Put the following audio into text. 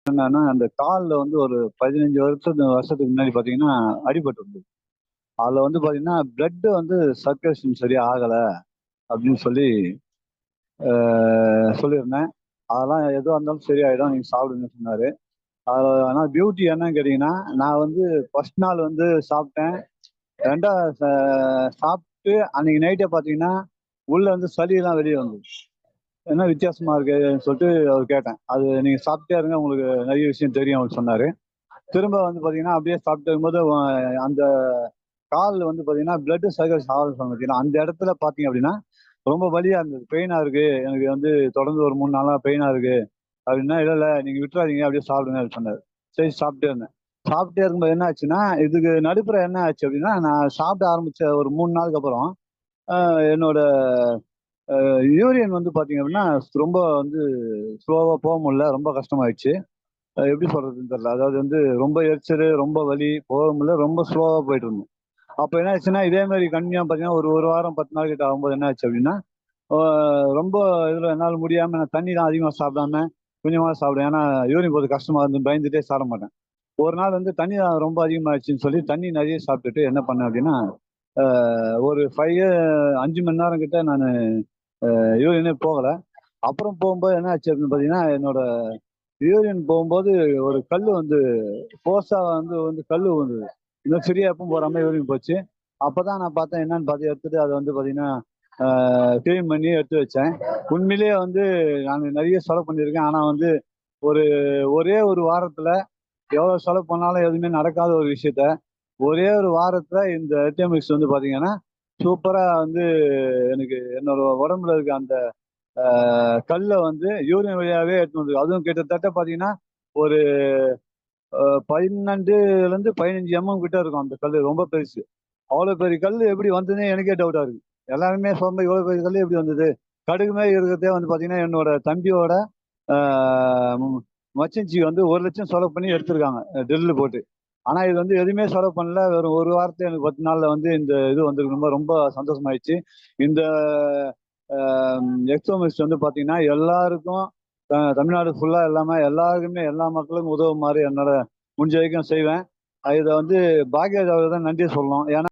என்னன்னா, அந்த கால்ல வந்து ஒரு 15 வருஷத்துக்கு முன்னாடி பார்த்தீங்கன்னா, அடிபட்டு இருந்தது. அதுல வந்து பார்த்தீங்கன்னா, பிளட் வந்து சர்க்குலேஷன் சரியா ஆகல அப்படின்னு சொல்லி அ சொல்லியிருந்தேன். அதெல்லாம் எதுவா இருந்தாலும் சரியாயிடும். நீங்க சாப்பிடுங்கன்னு சொன்னாரு. ஆனா பியூட்டி என்னன்னு கேட்டீங்கன்னா, நான் வந்து ஃபர்ஸ்ட் நாள் வந்து சாப்பிட்டேன். 2வது சாப்பிட்டு அன்னைக்கு நைட்டே பார்த்தீங்கன்னா, உள்ள வந்து சளியெல்லாம் வெளிய வந்தது. என்ன வித்தியாசமா இருக்குன்னு சொல்லிட்டு அவர் கேட்டேன். அது நீங்க சாப்பிட்டே இருங்க. உங்களுக்கு நெறைய விஷயம் தெரியும் அவரு சொன்னாரு. திரும்ப வந்து பார்த்தீங்கன்னா, அப்படியே சாப்பிட்டு இருக்கும்போது அந்த கால்ல வந்து பார்த்தீங்கன்னா, பிளட் சர்க்குலேஷன் ஆகுதுன்னு சொன்னேன் பார்த்தீங்களா, அந்த இடத்துல பார்த்தீங்க அப்படின்னா, ரொம்ப வலியா இருந்தது. பெயினா இருக்கு. எனக்கு வந்து தொடர்ந்து ஒரு 3 நாளா பெயினா இருக்கு. அப்படின்னா, "இல்ல, இல்ல நீங்க விட்டுறாதீங்க. அப்படியே சாப்பிடுங்க" அப்படின்னு சொன்னாரு. சரி சாப்பிட்டே இருந்தேன். சாப்பிட்டே இருக்கும்போது என்ன ஆச்சுன்னா, இதுக்கு நடுப்புற என்ன ஆச்சு அப்படின்னா, நான் சாப்பிட ஆரம்பிச்ச ஒரு 3 நாளுக்கு அப்புறம், அ என்னோட யூரின் வந்து பார்த்தீங்க அப்படின்னா, ரொம்ப வந்து ஸ்லோவா போ முடியல. ரொம்ப கஷ்டமாயிடுச்சு. எப்படி சொல்றதுன்னு தெரியல. அதாவது வந்து ரொம்ப எரிச்சலு, ரொம்ப வலி, போக முடியல. ரொம்ப ஸ்லோவா போயிட்டு இருந்தது. அப்ப என்ன ஆச்சுன்னா, இதே மாரி கன்டினியூவா பார்த்தீங்கன்னா, ஒரு 1 வாரம் 10 நாள் கிட்ட ஆகும்போது என்ன ஆச்சு அப்டின்னா, ஆ ரொம்ப இதுல என்னால முடியாம நான் தண்ணி தான் அதிகமா சாப்பிடாம, கொஞ்சமா சாப்பிடுவேன். ஏன்னா, யூரின் போறது கஷ்டமா இருந்துன்னு பயந்துட்டே சாப்பிட மாட்டேன். ஒரு நாள் வந்து தண்ணி தாகம் ரொம்ப அதிகமாயிடுச்சுன்னு சொல்லி, தண்ணி நெறைய சாப்பிட்டுட்டு என்ன பண்ணேன் அப்டின்னா, ஆ ஒரு 5 மணி நேரம் கிட்ட நானு யூரினே போகல. அப்புறம் போகும்போது என்ன ஆச்சு அப்டின்னு பார்த்தீங்கன்னா, என்னோட யூரின் போகும்போது ஒரு கல்லு வந்து ஃபோர்ஸா வந்து வந்து கல்லு விழுந்தது. இன்னும் ஃப்ரீயா எப்பவும் போற மாரி யூரின் போச்சு. அப்பதான் நான் பார்த்தேன் என்னன்னு பார்த்து எடுத்துட்டு அத வந்து பார்த்தீங்கன்னா, கிளீன் பண்ணி எடுத்து வச்சேன். உண்மையிலேயே வந்து நானு நெறைய செலவு பண்ணியிருக்கேன். ஆனா வந்து ஒரு ஒரே ஒரு வாரத்துல எவ்வளோ செலவு பண்ணாலும் எதுவுமே நடக்காத ஒரு விஷயத்த, ஒரே ஒரு வாரத்துல இந்த எர்டிஎம்எக்ஸ் வந்து பார்த்தீங்கன்னா, சூப்பரா வந்து எனக்கு என்னோட உடம்புல இருக்க அந்த கல்ல வந்து யூரின் வழியாவே எடுத்துட்டு வந்து அதுவும் கிட்டத்தட்ட பார்த்தீங்கன்னா, ஒரு 12லருந்து 15 கிட்ட இருக்கும் அந்த கல்லு. ரொம்ப பெருசு. அவ்வளோ பெரிய கல்லு எப்படி வந்ததுன்னே எனக்கே டவுட்டா இருக்கு. எல்லாருமே சொல்ல இவ்வளோ பெரிய கல்லு எப்படி வந்தது? கடுகு மாரி இருக்கிறதே வந்து பார்த்தீங்கன்னா, என்னோட தம்பியோட ஆ ம் மச்சினிச்சி வந்து 1,00,000 செலவு பண்ணி எடுத்திருக்காங்க. ட்ரில்லு போட்டு. ஆனா இது வந்து எதுவுமே செலவு பண்ணல. வெறும் 1 வாரத்துல எனக்கு 10 நாள்ல வந்து இந்த இது வந்திருக்கு. ரொம்ப சந்தோஷமாயிடுச்சு. இந்த அ எக்ஸோமிஸ்ட் வந்து பார்த்தீங்கன்னா, எல்லாருக்கும் தமிழ்நாடு ஃபுல்லா இல்லாம எல்லாருக்குமே எல்லா மக்களுக்கும் உதவுமாறு என்னால முடிஞ்ச வரைக்கும் செய்வேன். இத வந்து பாக்யராஜ் அவர்களுக்கு தான் நன்றி சொல்லணும். ஏன்னா